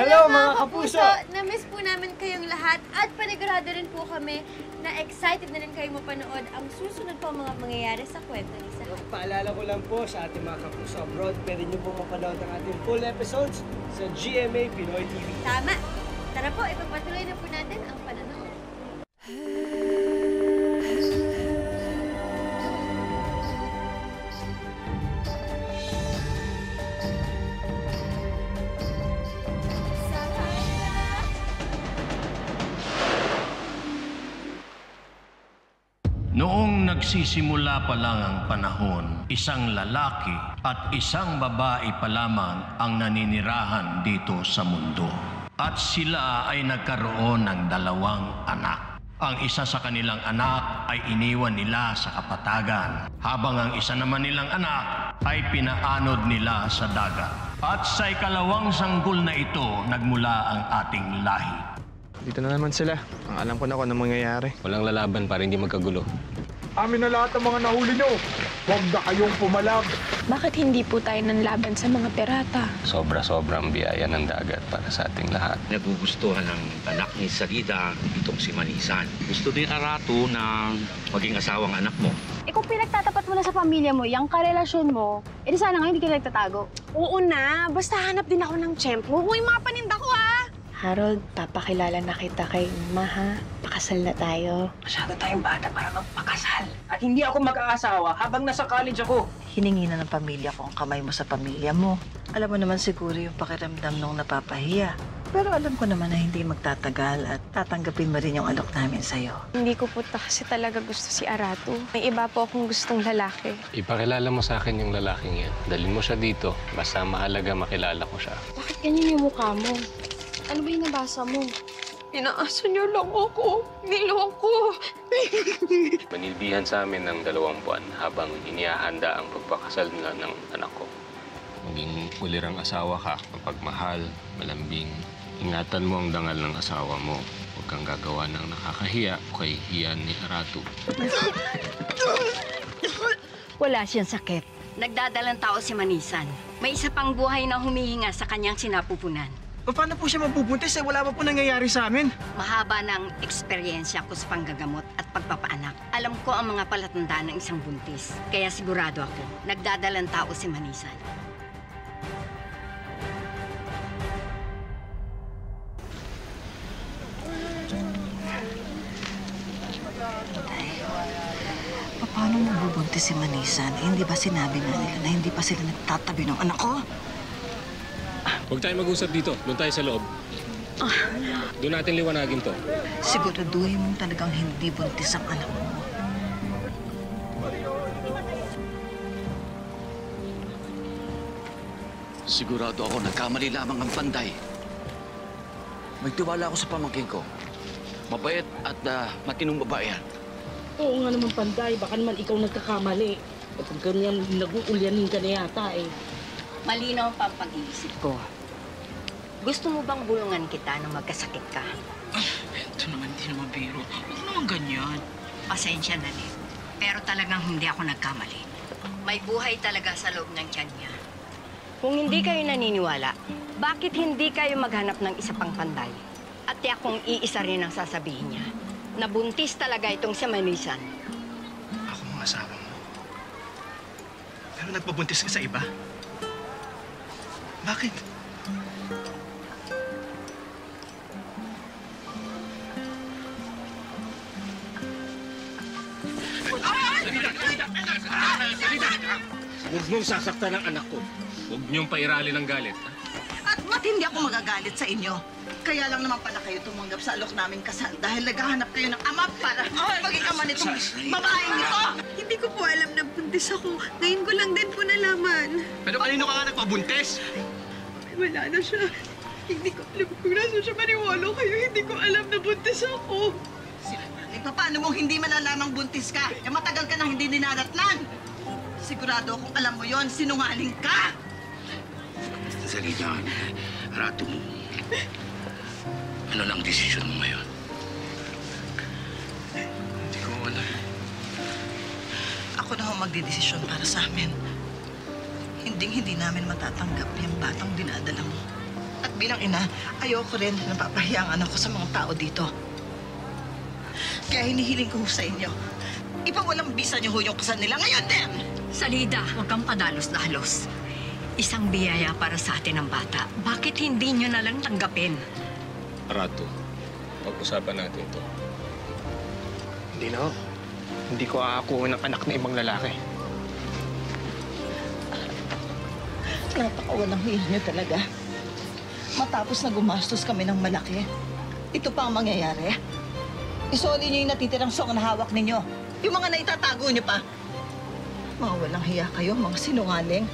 Hello mga kapuso! Na-miss po namin kayong lahat at panigurado rin po kami na excited na rin kayo mapanood ang susunod po mga mangyayari sa kwento ni Sahan. Paalala ko lang po sa ating mga kapuso abroad, pwede niyo po mapanood ang ating full episodes sa GMA Pinoy TV. Tama! Tara po, ipagpatuloy na po natin ang panonood. Noong nagsisimula pa lang ang panahon, isang lalaki at isang babae pa lamang ang naninirahan dito sa mundo. At sila ay nagkaroon ng 2 anak. Ang isa sa kanilang anak ay iniwan nila sa kapatagan, habang ang isa naman nilang anak ay pinaanod nila sa dagat. At sa ikalawang sanggol na ito, nagmula ang ating lahi. Dito na naman sila. Ang alam ko na kung ano mangyayari. Walang lalaban para hindi magkagulo. Amin na lahat ng mga nahuli nyo. Huwag na kayong pumalag. Bakit hindi po tayo nanlaban sa mga pirata? Sobra-sobrang biyaya ng dagat para sa ating lahat. Nagugustuhan ng anak ni Salida itong si Manisan. Gusto din Arato na maging asawang anak mo. Eh kung pinagtatapat mo na sa pamilya mo, yung karelasyon mo, edi sana ngayon hindi ka nagtatago. Oo na, basta hanap din ako ng tiyempo. Huwag mga paninda ko, ah! Harold, papakilala na kita kay Ma, ha? Pakasal na tayo. Masyado tayong bata para magpakasal. At hindi ako mag-aasawa habang nasa college ako. Hiningi na ng pamilya ko ang kamay mo sa pamilya mo. Alam mo naman siguro yung pakiramdam nung napapahiya. Pero alam ko naman na hindi magtatagal at tatanggapin mo rin yung alok namin sa'yo. Hindi ko po kasi talaga gusto si Arato. May iba po akong gustong lalaki. Ipakilala mo sa akin yung lalaking yan. Dalhin mo siya dito. Basta mahalaga makilala ko siya. Bakit ganyan yung mukha mo? Ano ba yung nabasa mo? Inaasa niyo lang ako. Niloko. Manilbihan sa amin ng 2 buwan habang inihahanda ang pagpakasal nila ng anak ko. Maging ulirang asawa ka, mapagmahal, malambing. Ingatan mo ang dangal ng asawa mo. Huwag kang gagawa ng nakakahiya o kahihiyan ni Arato. Wala siyang sakit. Nagdadalang tao si Manisan. May isa pang buhay na humihinga sa kanyang sinapupunan. Paano po siya mapubuntis? Wala pa po nangyayari sa amin. Mahaba ng eksperyensya ko sa panggagamot at pagpapaanak. Alam ko ang mga palatandaan ng isang buntis. Kaya sigurado ako, nagdadalang tao si Manisan. Paano mabubuntis si Manisan? Hindi ba sinabi na nila na hindi pa sila nagtatabi ng anak ko? Huwag tayo mag-usap dito. Doon tayo sa loob. Doon natin liwanagin to. Siguraduhin mong talagang hindi buntis ang anak mo. Sigurado ako nagkamali lamang ang panday. Magtiwala ako sa pamangkin ko. Mabait at matinong babae yan. Oo nga naman, Panday. Baka naman ikaw nagkakamali. At kung ganyan, nag-uulyanin ka na yata eh. Malinaw pa ang pag-iisip ko. Gusto mo bang bulungan kita nang magkasakit ka? Ito naman, hindi naman biro. Huwag naman ganyan. Pasensya na rin. Pero talagang hindi ako nagkamali. May buhay talaga sa loob ng tiyan niya. Kung hindi kayo naniniwala, bakit hindi kayo maghanap ng isa pang Panday? At akong iisa rin ang sasabihin niya. Nabuntis talaga itong si Manisan. Ako ang asawa mo. Pero nagpabuntis ka sa iba? Bakit? Huwag mong sasaktan ang anak ko. Huwag niyong pairali ng galit. At ba't hindi ako magagalit sa inyo? Kaya lang naman pala kayo tumanggap sa alok naming kasal dahil naghahanap kayo ng ama para maging ama nitong babaeng nito. Hindi ko po alam na buntis ako. Ngayon ko lang din po nalaman. Pero kanino ka nga nagpabuntis? Wala na siya. Hindi ko alam kung nasa siya maniwala kayo. Hindi ko alam na buntis ako. Paano mong hindi malalamang buntis ka? Eh matagal ka na hindi dinadatnan. Sigurado akong alam mo yon, sinungaling ka! Basta Salida, Arato, ano lang desisyon mo ngayon? Hindi ko alam. Ako na ho magdidesisyon para sa amin. Hindi namin matatanggap yung batang dinadala mo. At bilang ina, ayoko rin na napapahiya ang anak ko sa mga tao dito. Kaya hinihiling ko sa inyo, ipawalang bisa niyo ho yung kasal nila ngayon din! Salida, huwag kang padalos-dalos. Isang biyaya para sa atin ang bata. Bakit hindi nyo na lang tanggapin? Arato, pag-usapan natin to. Hindi na. Hindi ko aakuha ng anak ng ibang lalaki. Napakawalang hiya niyo talaga. Matapos na gumastos kami ng malaki, ito pa ang mangyayari. Isoli niyo yung natitirang song na hawak ninyo. Yung mga naitatago niyo pa. Mga walang hiya kayo, mga sinungaling.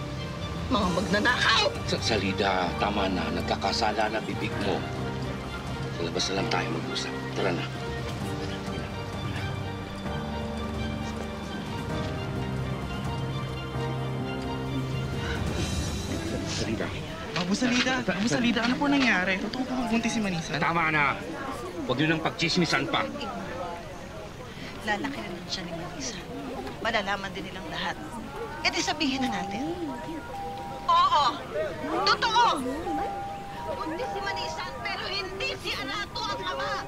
Mga magnanakaw! Salida, tama na. Nagkakasala na bibig mo. Sa labas na lang tayo mag-usap. Tara na. Salida. Abu Salida, ano po nangyari? Totoo po bang buntis si Manisa? Tama na. Huwag yun ang pagchismisan pa. Lalaki rin siya ni Marisa. Malalaman din nilang lahat. E di sabihin na natin. Oo! Totoo! Buntis si Manisan, pero hindi si Arato ang ama!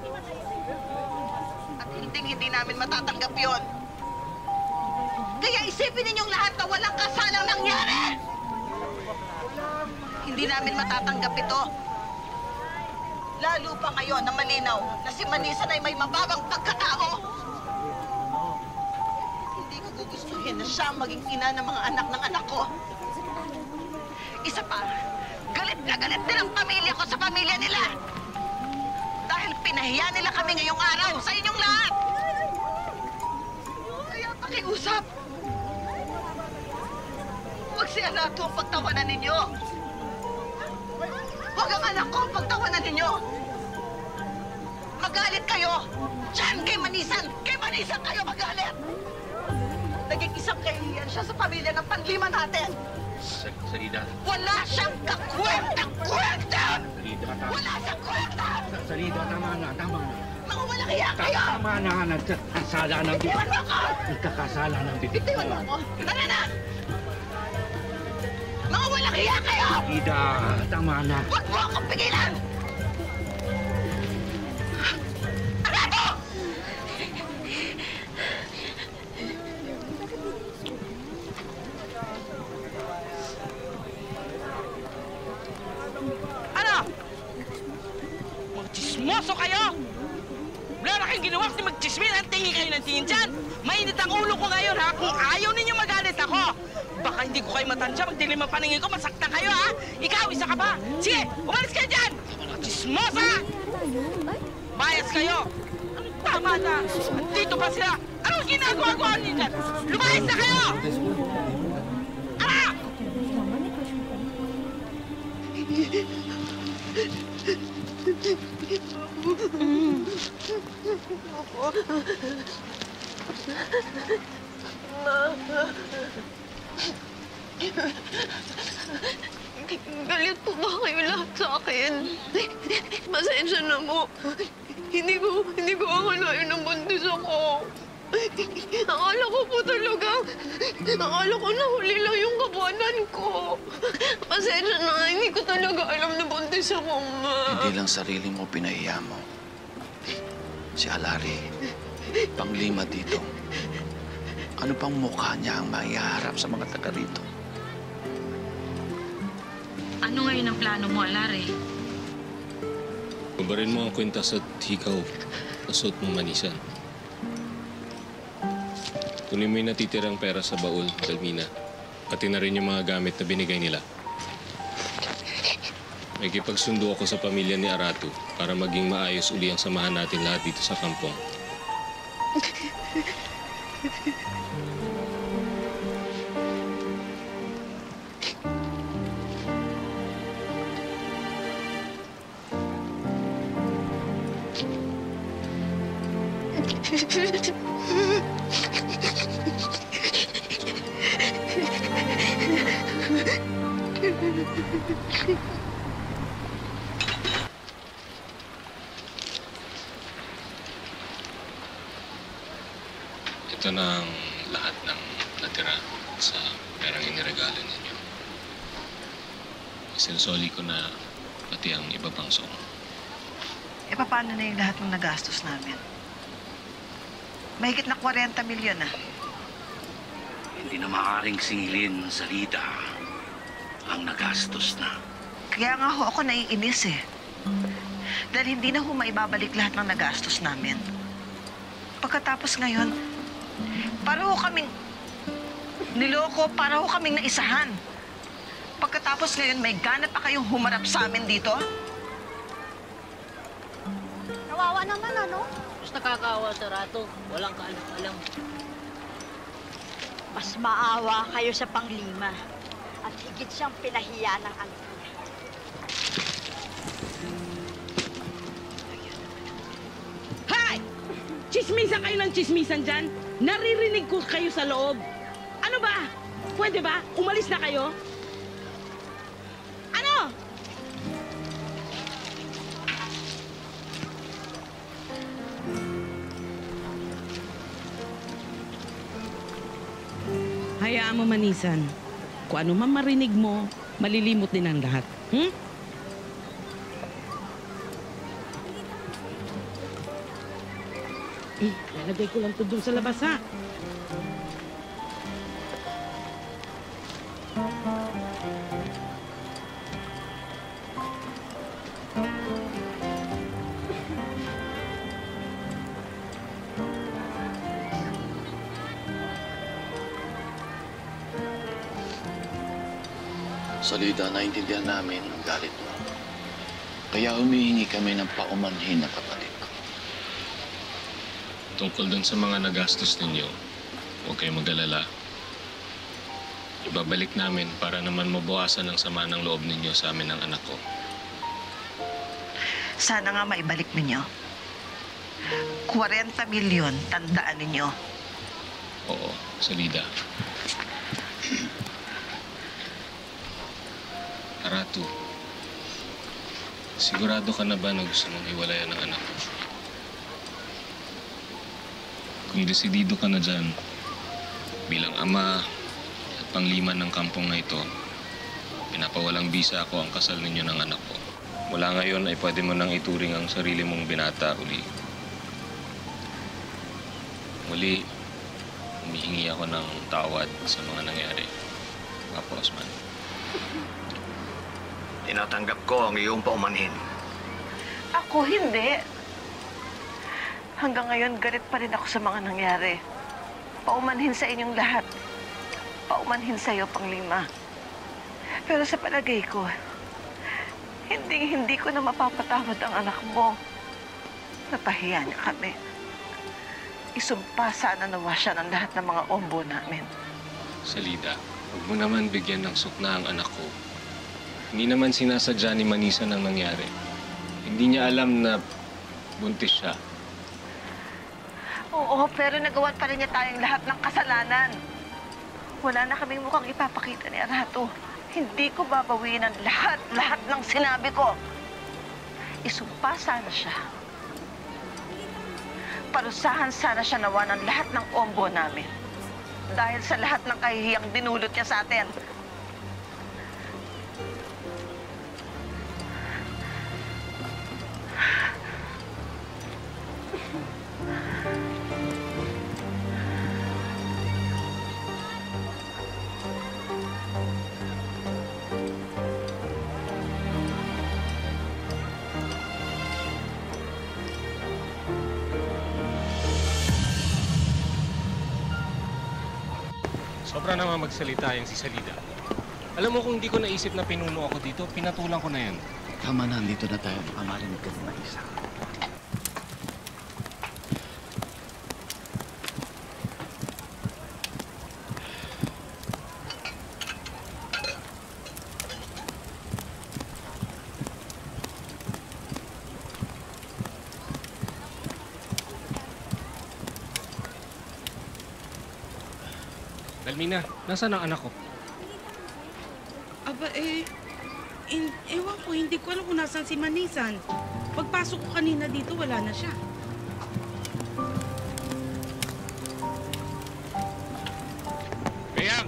At hindi namin matatanggap yon. Kaya isipin ninyong lahat na walang kasalang nangyari! Hindi namin matatanggap ito. Lalo pa ngayon na malinaw na si Manisan ay may mababang pagkatao. Hindi ko gugustuhin na siya maging ina ng mga anak ng anak ko. Isa pa, galit na galit din ang pamilya ko sa pamilya nila. Dahil pinahiya nila kami ngayong araw sa inyong lahat. Kaya pakiusap. Huwag si Arato ang pagtawanan ninyo. Huwag ang anak ko ang pagtawanan ninyo. Magalit kayo. Diyan kay Manisan. Kay Manisan kayo magalit. Naging isang kahihiyan siya sa pamilya ng panlima natin. Salida. Wala siyang kakwenta-kwenta! Salida, tama. Wala siyang kwenta! Salida, tama na. Mga walang hiya kayo! Tama na. Nagkakasala ng bibig. Bitiwan mo ako! Nagkakasala ng bibig. Bitiwan mo ako! Tara na! Mga walang hiya kayo! Salida, tama na. Huwag mo akong pigilan! Arato! Ano? Magchismoso kayo! Wala na kayong ginawa kasi magchismin. Ang tingin kayo ng tingin dyan. Mainit ang ulo ko ngayon, ha? Kung ayaw ninyo magalit ako, baka hindi ko kayo matansya. Magdilim ang paningin ko, masaktan kayo, ha? Ikaw, isa ka ba? Sige, umalis kayo dyan! Magchismosa! Bias kayo! Tama na! Dito pa sila! Anong ginagawa-gawa ninyo dyan? Lumayas na kayo! Ara! Galit po ba kayo lahat sa akin? Pasensya na mo. Hindi ko akalain na buntis ako. Akala ko po talaga, akala ko nahuli lang yung kabuanan ko. Pasensya na, hindi ko talaga alam na buntis ako, ma. Hindi lang sarili mo pinahiya mo. Si Alari, panglima dito. Ano pang mukha niya ang maiharap sa mga taga rito? Ano ngayon ang plano mo, Alari? Babarin mo ang kwintas at hikaw na suot mong Manisan. Kunin mo yung natitirang pera sa baul, Dalmina. Pati na rin yung mga gamit na binigay nila. May kipagsundo ako sa pamilya ni Arato para maging maayos uli ang samahan natin lahat dito sa kampong. Ito na ang lahat ng natira sa perang iniregalo ninyo. Sinusoli ko na pati ang iba pang song. E paano na yung lahat ng nagastos namin? Mahigit na 40 milyon na. Hindi na maaaring singilin, Salida, ang nagastos na. Kaya nga ho ako naiinis eh. Dahil hindi na ho maibabalik lahat ng nagastos namin. Pagkatapos ngayon, para ho kaming niloko, para ho kaming naisahan. Pagkatapos ngayon, may gana pa kayong humarap sa amin dito? Kawawa naman, ano? Mas nakakaawa sa Rato. Walang kaalam-alam. Mas maawa kayo sa panglima at higit siyang pinahiya ng anak niya. Hay! Chismisan kayo ng chismisan dyan. Naririnig ko kayo sa loob. Ano ba? Pwede ba? Umalis na kayo? Ano? Hayaan mo, Manisan. Kung ano man marinig mo, malilimot din ang lahat. Lalagay ko lang ito doon sa labas, ha? Salida, naintindihan namin ang galit mo. Kaya humihingi kami ng paumanhin na kapalit ko. Tungkol dun sa mga nagastos ninyo, huwag kayong mag-alala. Ibabalik namin para naman mabawasan ang sama ng loob ninyo sa amin ng anak ko. Sana nga maibalik ninyo. 40 milyon, tandaan ninyo. Oo, Salida. Arato, sigurado ka na ba na gusto mong hiwalayan ng anak ko? Kung desidido ka na dyan, bilang ama at panglima ng kampong na ito, pinapawalang bisa ako ang kasal ninyo ng anak ko. Mula ngayon ay pwede mo nang ituring ang sarili mong binata uli. Muli, humihingi ako ng tawad sa mga nangyari. Papa Osman. Tinatanggap ko ang iyong paumanhin. Ako hindi. Hanggang ngayon, galit pa rin ako sa mga nangyari. Paumanhin sa inyong lahat. Paumanhin sa iyo, Panglima. Pero sa palagay ko, hindi ko na mapapatawad ang anak mo. Napahiya niya kami. Isumpa sana nawa siya ng lahat ng mga ombo namin. Salida, huwag mo naman bigyan ng sukna ang anak ko. Hindi naman sinasadya ni Manisan ang nangyari. Hindi niya alam na buntis siya. Oo, pero nagawan pa rin niya tayong lahat ng kasalanan. Wala na kaming mukhang ipapakita ni Arato. Hindi ko babawiin ang lahat ng sinabi ko. Isumpa sana siya. Parusahan sana siya nawa ng lahat ng ombo namin. Dahil sa lahat ng kahihiyang dinulot niya sa atin. Sobra naman magsalita yung si Salida. Alam mo, kung hindi ko naisip na pinuno ako dito, pinatulang ko na yan. Tama na, dito na tayo. Baka marinig ka na isa. Dalmina, nasaan ang anak ko? Aba, ewan ko, hindi ko alam kung nasaan si Manisan. Pagpasok ko kanina dito, wala na siya. Kaya,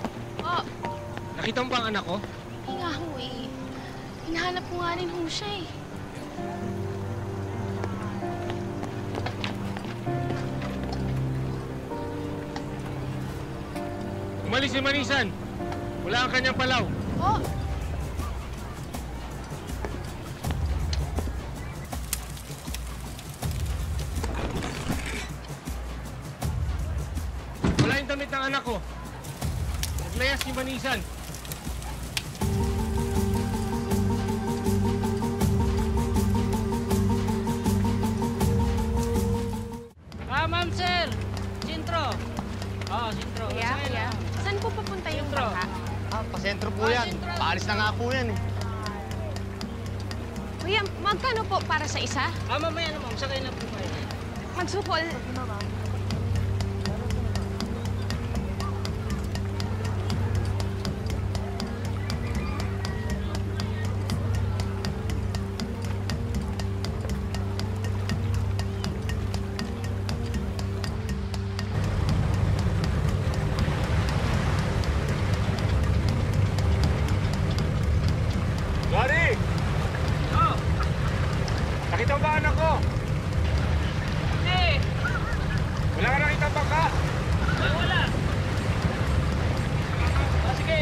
nakita mo ba ang anak ko? Hindi nga ho eh. Hinahanap ko nga rin ho siya eh. Umalis si Manisan! Wala ang kanyang palaw! Oh! Wala yung damit ng anak ko! Naglayas si Manisan! Ma'am, sir! Sintro! Oo, Sintro. Kuya, saan po papunta yung bangka? Pasentro po yan. Paalis na nga po yan eh. Kuya, magkano po para sa isa? Mamaya na, ma'am. Sakay na po kayo. Magsukol. Lari! Oh! Nakita mo ba anak ko? Hindi! Wala ka nakita bangka? Wala! Sige!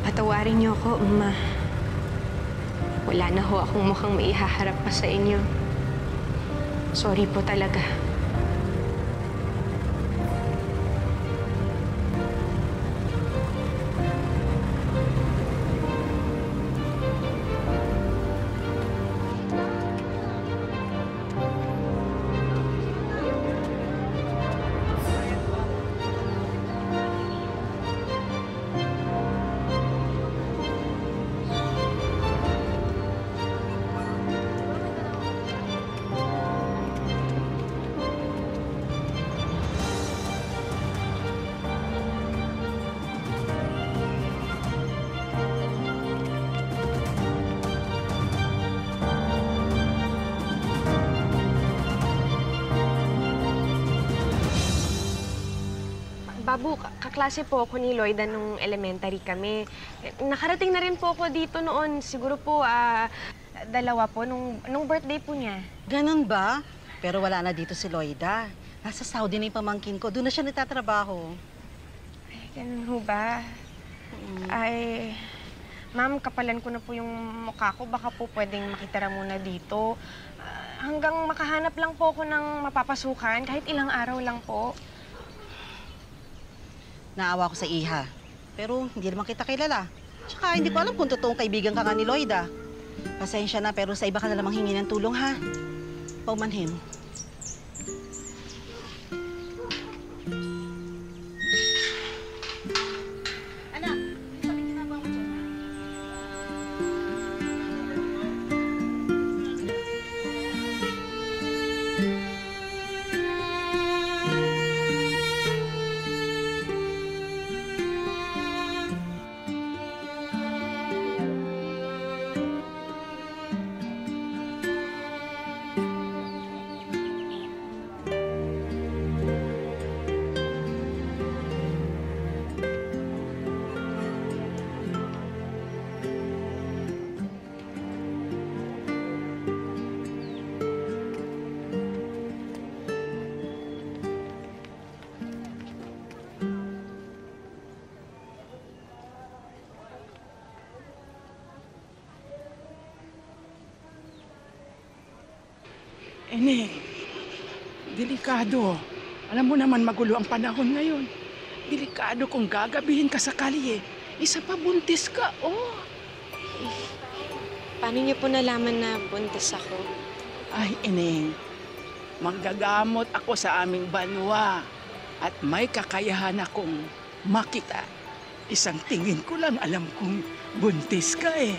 Patawarin niyo ako, Ma. Wala na ho akong mukhang maihaharap pa sa inyo. Sorry po talaga. Babu, kaklase po ako ni Lloyda nung elementary kami. Nakarating na rin po ako dito noon. Siguro po, dalawa po, nung birthday po niya. Ganon ba? Pero wala na dito si Lloyda. Nasa Saudi na yung pamangkin ko. Doon na siya nagtatrabaho. Ay, ganun ho ba? Ay, ma'am, kapalan ko na po yung mukha ko. Baka po pwedeng makitira muna dito. Hanggang makahanap lang po ako ng mapapasukan, kahit ilang araw lang po. Naawa ko sa Iha. Pero hindi naman kita kilala. Tsaka hindi ko alam kung totoong kaibigan ka nga ni Lloyda. Pasensya na, pero sa iba ka na lamang hingi ng tulong, ha? Paumanhin. Anak, sabi niyo na ba ako dyan? Eneng, delikado. Alam mo naman magulo ang panahon ngayon. Delikado kung gagabihin ka sa kalye. Isa pa buntis ka, oh. Paano niyo po nalaman na buntis ako? Ay, Eneng, manggagamot ako sa aming banwa at may kakayahan akong makita. Isang tingin ko lang alam kong buntis ka eh.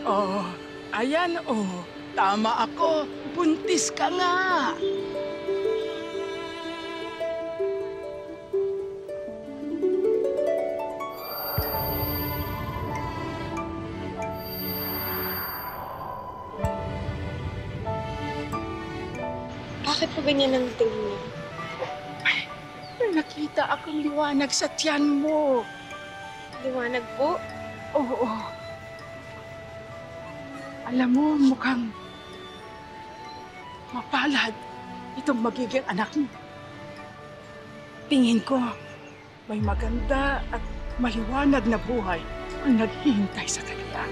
Oh, ayan oh. Tama ako. Buntis ka nga. Bakit po ganyan ang tingin niyo? Nakita akong liwanag sa tiyan mo. Liwanag po? Oo. Alam mo, mukhang mapalad itong magiging anak mo. Tingin ko, may maganda at maliwanag na buhay ang naghihintay sa kanila.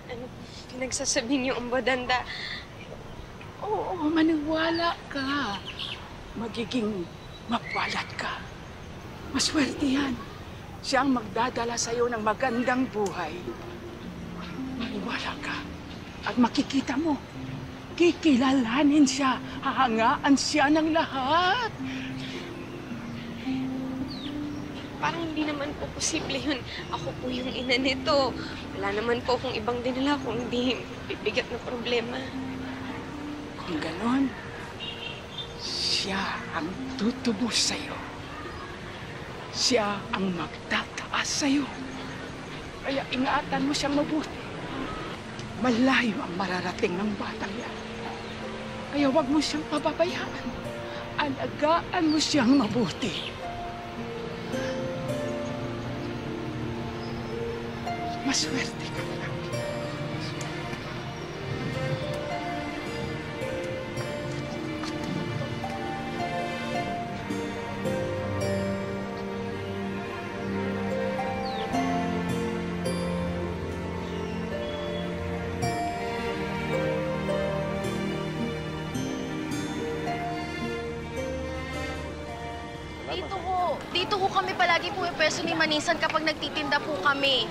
Ano pinagsasabi niyo, Umbadanda? Oo, maniwala ka. Magiging mapalad ka. Maswerte yan. Siya ang magdadala sa'yo ng magandang buhay. Maniwala ka. At makikita mo, kikilalanin siya. Hahangaan siya ng lahat. Parang hindi naman po posible yun. Ako po yung ina nito. Wala naman po akong ibang dinala kung hindi bibigat na problema. Kung ganon, siya ang tutubos sa'yo. Siya ang magtataas sa'yo. Kaya ingatan mo siyang mabuti. Malayo ang mararating ng batang yan. Kaya huwag mo siyang pababayaan. Alagaan mo siyang mabuti. Maswerte ka na. Dito ho kami palagi pumipwesto ni Manisan kapag nagtitinda po kami.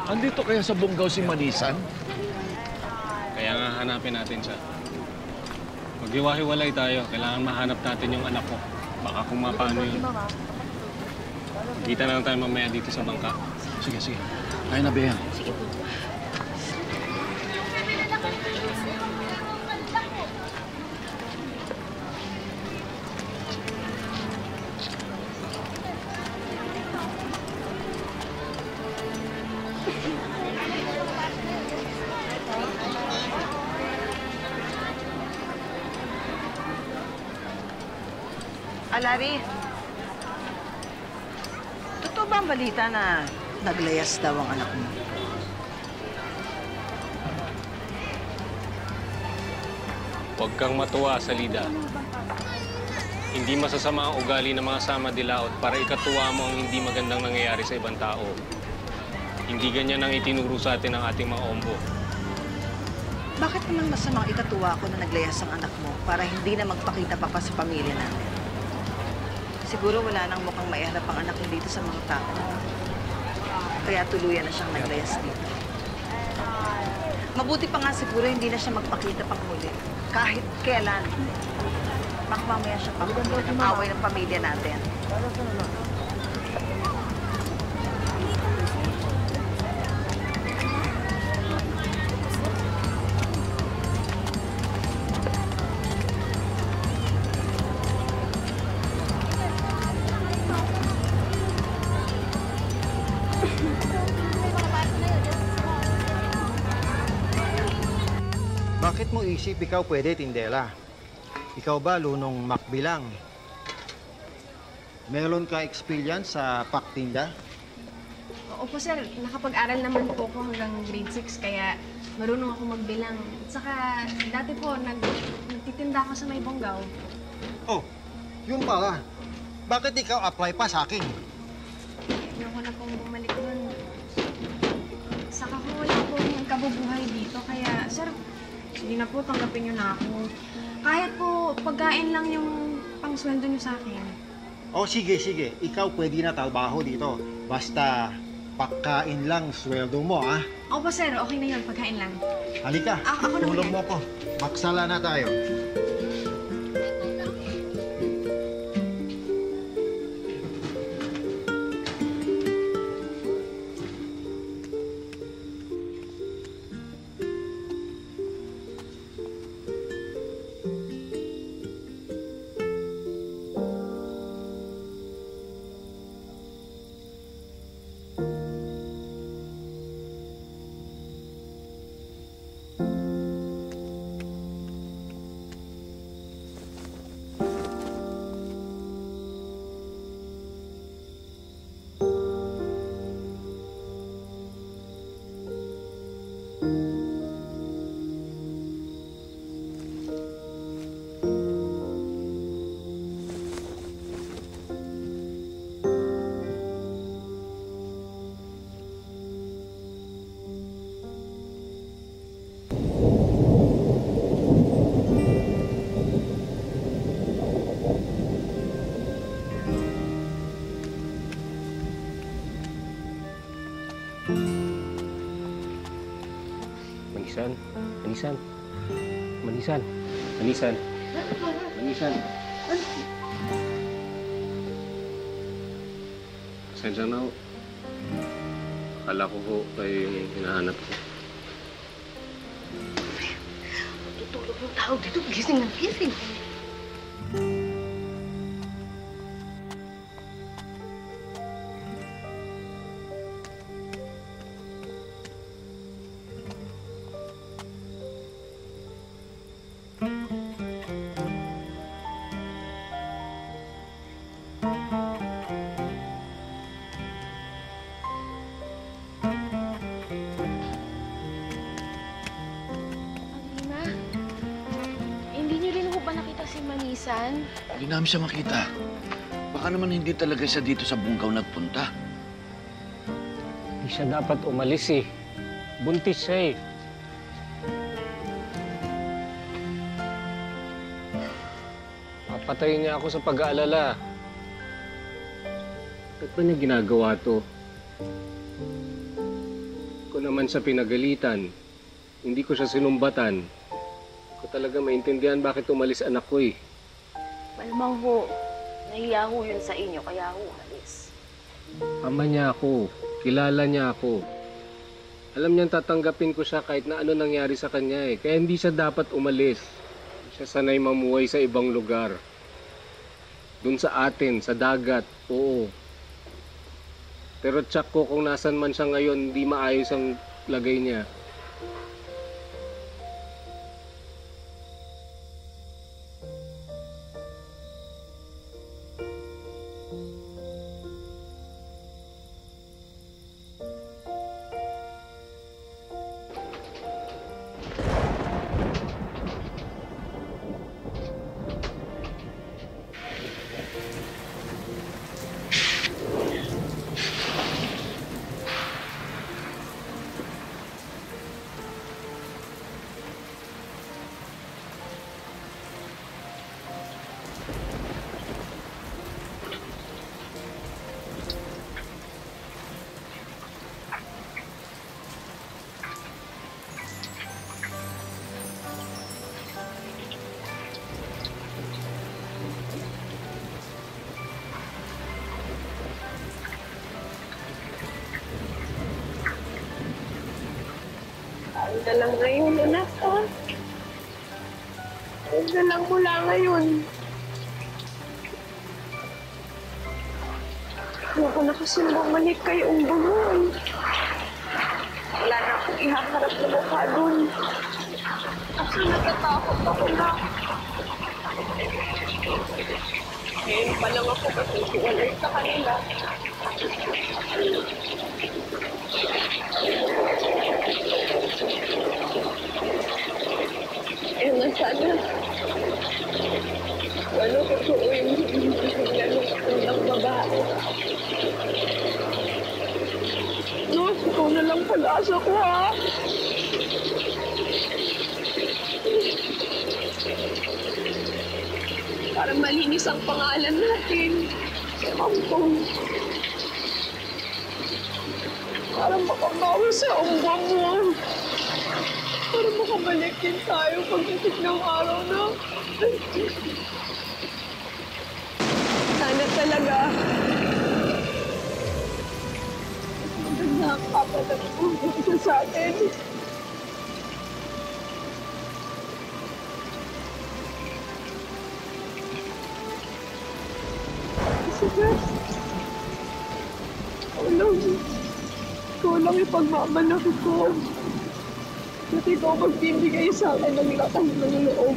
Andito kaya sa Bungaw si Manisan? Kaya nga hanapin natin siya. Maghiwa-hiwalay tayo. Kailangan mahanap natin yung anak ko. Baka kung mapaano yun. Kita na lang tayo mamaya dito sa bangka. Sige, sige. Kaya na ba yan? Sige po. Alari, totoo ba ang balita na naglayas daw ang anak mo? Huwag kang matuwa, Salida. Hindi masasama ang ugali ng mga sama-dilaot para ikatuwa mo ang hindi magandang nangyayari sa ibang tao. Hindi ganyan ang itinuro sa atin ng ating mga ombo. Bakit naman masamang ikatuwa ko na naglayas ang anak mo para hindi na magpakita pa sa pamilya natin? Siguro wala nang mukhang maiharap ang anak mo dito sa mga tao. Kaya tuluyan na siyang naglayas dito. Mabuti pa nga siguro hindi na siya magpakita pang huli. Kahit kailan. Baka mamaya siya pagpapakita ng away ng pamilya natin. Bakit mo isip ikaw pwede, Tindela? Ikaw ba lunong makbilang? Meron ka experience sa paktinda? Opo, sir. Nakapag-aral naman po ako hanggang grade 6, kaya marunong ako magbilang. At saka, dati po, nagtitinda ako sa may Bungaw. Oh, yun pala. Bakit ikaw apply pa sa akin? Ayoko na pong bumalik doon. Saka ko wala pong kabubuhay dito, kaya, sir, sige na po, tanggapin niyo na ako. Kahit po, pagkain lang yung pangsweldo niyo sa akin. Oh, sige, sige. Ikaw pwede na trabaho dito. Basta pagkain lang sweldo mo, ah. Opo, sir. Okay na yun. Pagkain lang. Halika, Ako na tulong muna. mo ko. Magsala na tayo. Manisan, Manisan, Manisan, Manisan, Manisan. Pasensya na ho. Akala ko po kayo yung hinahanap ko. Tutulog ng tao dito, gising ng gising. Manisan? Hindi namin siya makita. Baka naman hindi talaga siya dito sa Bunggaw nagpunta. Hindi siya dapat umalis eh. Buntis siya eh. Papatayin niya ako sa pag-aalala. Ba't ba niya ginagawa to? Ko naman siya pinagalitan. Hindi ko siya sinumbatan. Ko talaga maintindihan bakit umalis anak ko eh. Malamang ho, nahiya ho yun sa inyo, kaya ho umalis. Ama niya ako. Kilala niya ako. Alam niyang tatanggapin ko siya kahit na ano nangyari sa kanya eh. Kaya hindi siya dapat umalis. Hindi siya sanay mamuhay sa ibang lugar. Doon sa atin, sa dagat, oo. Pero tsak ko kung nasan man siya ngayon, hindi maayos ang lagay niya. Na lang ngayon, anak, ha? Na lang mula ngayon. Ayoko na kasi bumalik kay Ungguloy. Wala na akong ihaharap na mukha doon. Kasi natatakot ako na. Ngayon pa lang ako kasi sa kanila. Eh, sana. Ano totoo yung hinihingin ng babae? No, ikaw na lang pag-asa ko, ha? Para malinis ang pangalan natin. Ampong. Para makabawi sa umbang mo. Para makabalik din tayo pagdating ng araw na. Sana talaga. Maganda ang kapatid ko sa atin. Sige. Ikaw lang ipagmamalaki ko. At ikaw magbibigay sa akin ng lakas ng loob.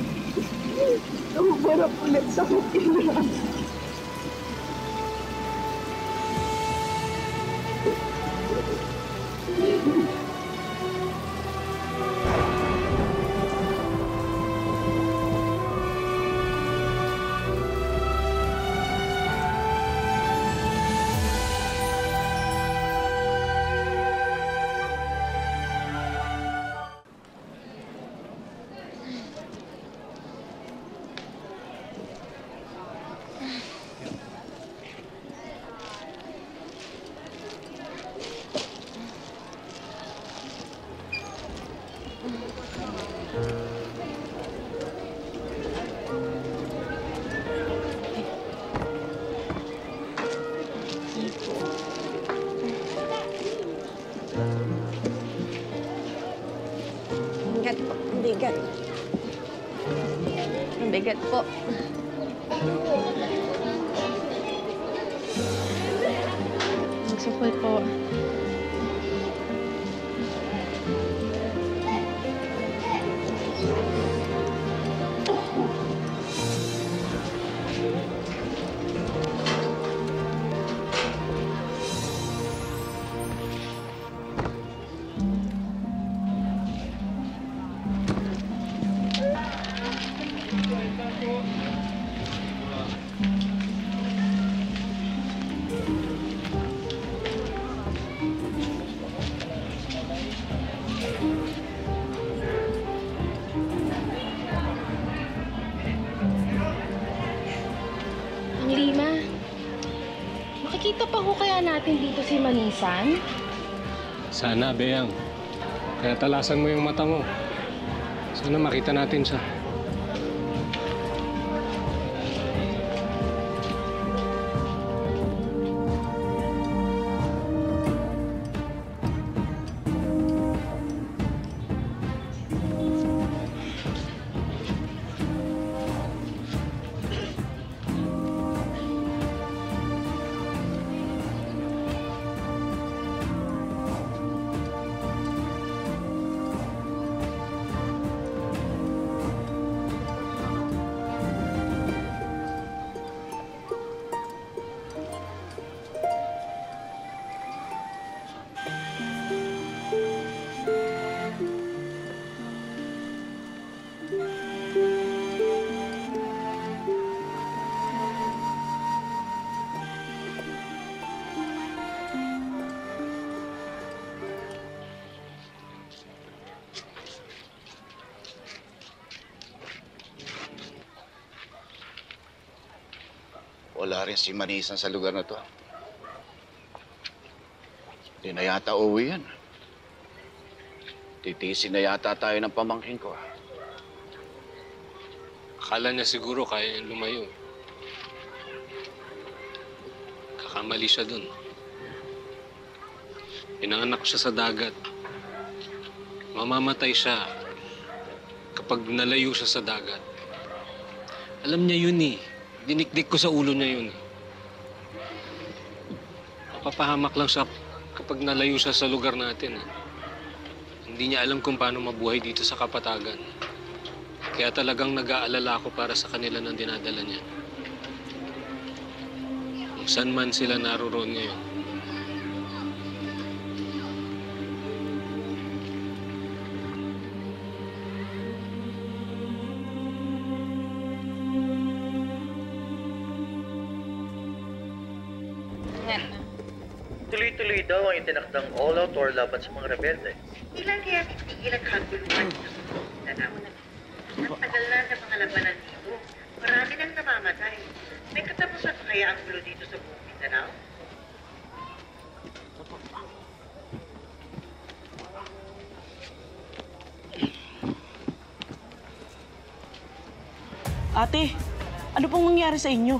Nahubarap ulit sa kutina. bigat po. Ang bigat. Ang bigat po. Mag-support po. Ang Lima, makikita pa ho kaya natin dito si Manisan? Sana, Beyang. Kaya talasan mo yung mata mo. Sana makita natin siya. Wala rin si Manisan sa lugar na to. Hindi na yata uwi yan. Titisin na yata tayo ng pamangkin ko. Akala niya siguro kaya niyang lumayo. Kakamali siya dun. Pinanganak siya sa dagat. Mamamatay siya kapag nalayo siya sa dagat. Alam niya yun eh. Dinikdik ko sa ulo niya yun. Mapapahamak lang siya kapag nalayo siya sa lugar natin. Hindi niya alam kung paano mabuhay dito sa kapatagan. Kaya talagang nag-aalala ako para sa kanila ng dinadala niya. Kung saan man sila naroon ngayon. Tuloy-tuloy daw ang itinakdang all-out war laban sa mga rebelde. Ilan kaya titigil ang kaguluhan dito sa Mindanao? Matagal na ang mga labanan dito. Marami nang namamatay. May katapusan pa kaya ang gulo dito sa buong Mindanao? Ate, ano pong nangyari sa inyo?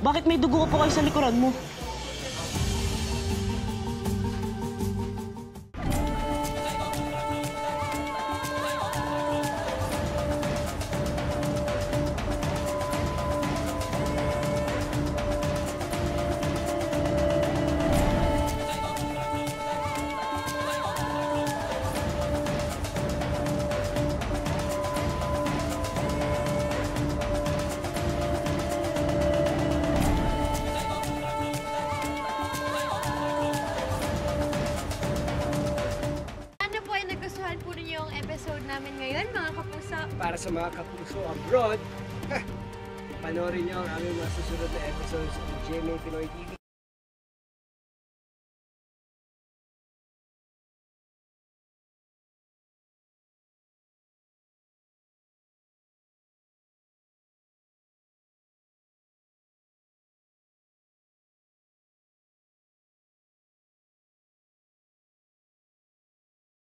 Bakit may dugo po kayo sa likuran mo? namin ngayon, mga kapuso. Para sa mga kapuso abroad, panoorin niyo ang aming mga susunod na episodes ng GMA Pinoy TV